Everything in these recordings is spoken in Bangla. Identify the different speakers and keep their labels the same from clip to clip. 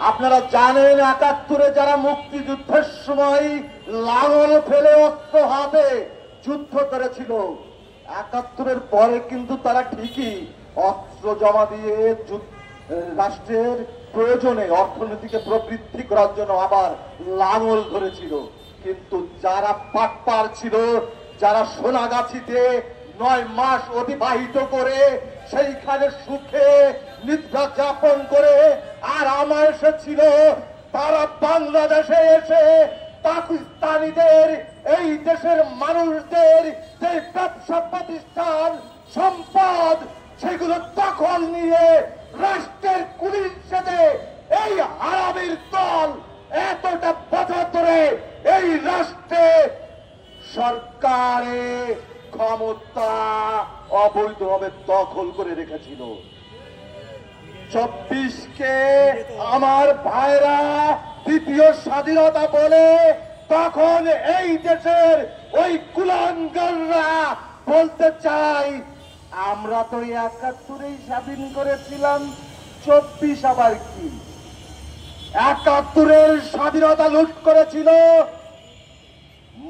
Speaker 1: আপনারা জানেন ৭১-এ যারা মুক্তিযুদ্ধের সময় লাঙল ফেলে অস্ত্র হাতে যুদ্ধ করেছিল, ৭১-এর পরে কিন্তু তারা ঠিকই অস্ত্র জমা দিয়ে রাষ্ট্রের প্রয়োজনে অর্থনীতিকে প্রবৃদ্ধি করার জন্য আবার লাঙল ধরেছিল। কিন্তু যারা পাটপার ছিল, যারা সোনাগাছিতে ৯ মাস অতিবাহিত করে সেইখানে সুখে নিদ্রা যাপন করে আর আমার এসেছিল, তারা বাংলাদেশে এসে পাকিস্তানিদের এই দেশের মানুষদের যে ব্যবসা প্রতিষ্ঠান সম্পদ সেগুলো দখল নিয়ে রাষ্ট্রের কুলির সাথে এই হারামির দল এতটা বছর ধরে এই রাষ্ট্রে সরকারে ক্ষমতা অবৈধভাবে দখল করে রেখেছিল। ২৪কে আমার ভাইরা দ্বিতীয় স্বাধীনতা বলে তখন এই দেশের ওই কুলাঙ্গাররা বলতে চাই, আমরা তো ৭১-এই স্বাধীন করেছিলাম, ২৪ আবার কি? ৭১-এর স্বাধীনতা লুট করেছিল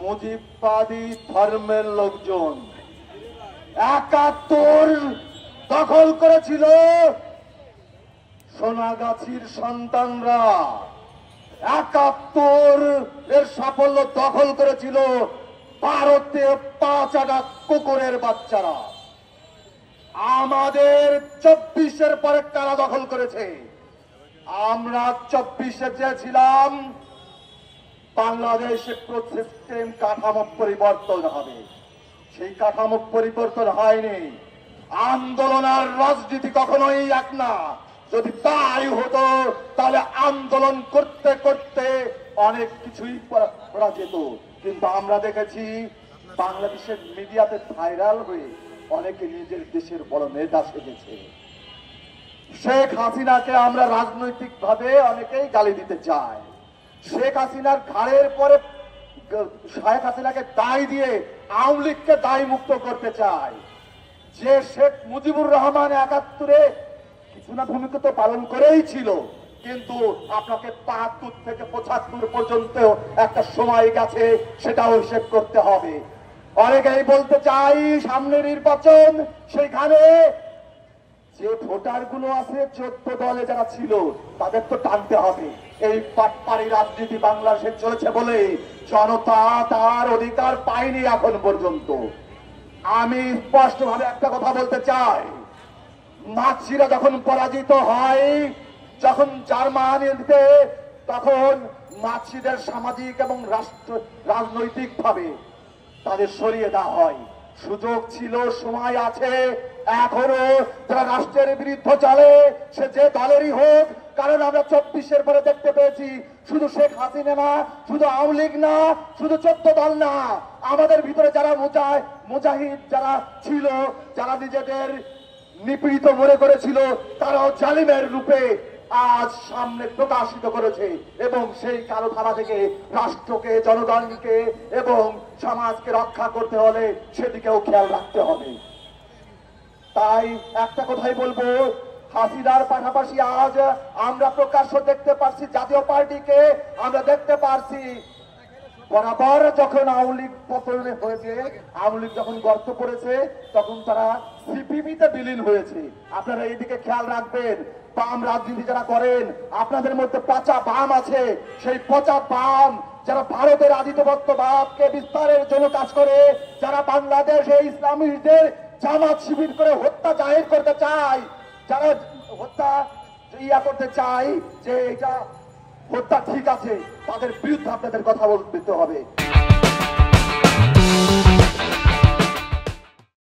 Speaker 1: মুজিববাদী ধর্মের লোকজন, ৭১ দখল করেছিল সোনাগাছির সন্তানরা, ৭১ এর সাফল্য দখল করেছিল ভারতে ৫ আনা কুকুরের বাচ্চারা। আমাদের ২৪-এর পরে কারা দখল করেছে? আমরা ২৪-এ চেয়েছিলাম বাংলাদেশে সিস্টেম কাঠামো পরিবর্তন হবে, সেই কাঠামো পরিবর্তন হয়নি। আন্দোলন আর রাজনীতি কখনোই এক না। যদি তাই হতো তাহলে আন্দোলন করতে করতে অনেক কিছুই করা যেত। কিন্তু আমরা দেখেছি বাংলাদেশের মিডিয়াতে ভাইরাল হয়ে অনেকে নিজের দেশের বড় নেতা সেজেছে। শেখ হাসিনাকে আমরা রাজনৈতিক ভাবে অনেকেই গালি দিতে চাই। শেখ হাসিনার ঘাড়ের পরে শেখ হাসিনাকে দায় দিয়ে আওয়ামী লীগকে দায় মুক্ত করতে চায়। যে শেখ মুজিবুর রহমান ৭১-এ কিছু না ভূমিকা তো পালন করেই ছিল, কিন্তু আপনাকে ৭৫ থেকে ৭৫ পর্যন্ত একটা সময় গেছে, সেটাও হিসেব করতে হবে। অনেকেই বলতে চাই সামনে নির্বাচন, সেখানে যে ভোটার গুলো আছে ১৪ দলে যারা ছিল তাদের তো টানতে হবে। এই পাটপাড়ি রাজনীতি বাংলাদেশে চলেছে বলে জনতা তার অধিকার পায়নি এখন পর্যন্ত। আমি স্পষ্ট ভাবে একটা কথা বলতে চাই, নাৎসিরা যখন পরাজিত হয়, যখন জার্মানিতে, তখন নাৎসিদের সামাজিক এবং রাজনৈতিক ভাবে তাদের সরিয়ে দেওয়া হয়। সুযোগ ছিল, সময় আছে, এখনো যারা রাষ্ট্রের বিরুদ্ধে চলে সে যে দলেরই হোক, কারণ আমরা ২৪-এর পরে দেখতে পেয়েছি শুধু শেখ হাসিনা না, শুধু আওয়ামী লীগ না, শুধু ১৪ দল না, আমাদের ভিতরে যারা মুজাহিদ যারা ছিল, যারা নিজেদের নিপীড়িত মনে করেছিল, তারাও জালিমের রূপে আজ সামনে প্রকাশিত করেছে। এবং সেই কালো ধারা থেকে রাষ্ট্রকে, জনগণকে এবং সমাজকে রক্ষা করতে হলে সেদিকেও খেয়াল রাখতে হবে। তাই একটা কথাই বলবো, হাসিনার পাশাপাশি আজ আমরা প্রকাশ্য দেখতে পারছি জাতীয় পার্টিকে, আমরা দেখতে পারছি বরাবর যখন আওয়ামী লীগ পতনে হয়েছে, আওয়ামী লীগ যখন গর্ত পড়েছে, তখন তারা সিপিবিতে বিলীন হয়েছে। আপনারা এইদিকে খেয়াল রাখবেন। বাম রাজনীতি যারা করেন, আপনাদের মধ্যে পচা বাম আছে, সেই পচা বাম যারা ভারতের আধিপত্যবাদকে বিস্তারের জন্য কাজ করে, যারা বাংলাদেশে ইসলামীদের জামাত শিবির করে হত্যা জাহির করতে চায়, যারা হত্যা করতে চায় যে এটা হত্যা ঠিক আছে, তাদের বিরুদ্ধে আপনাদের কথা বলতে হবে।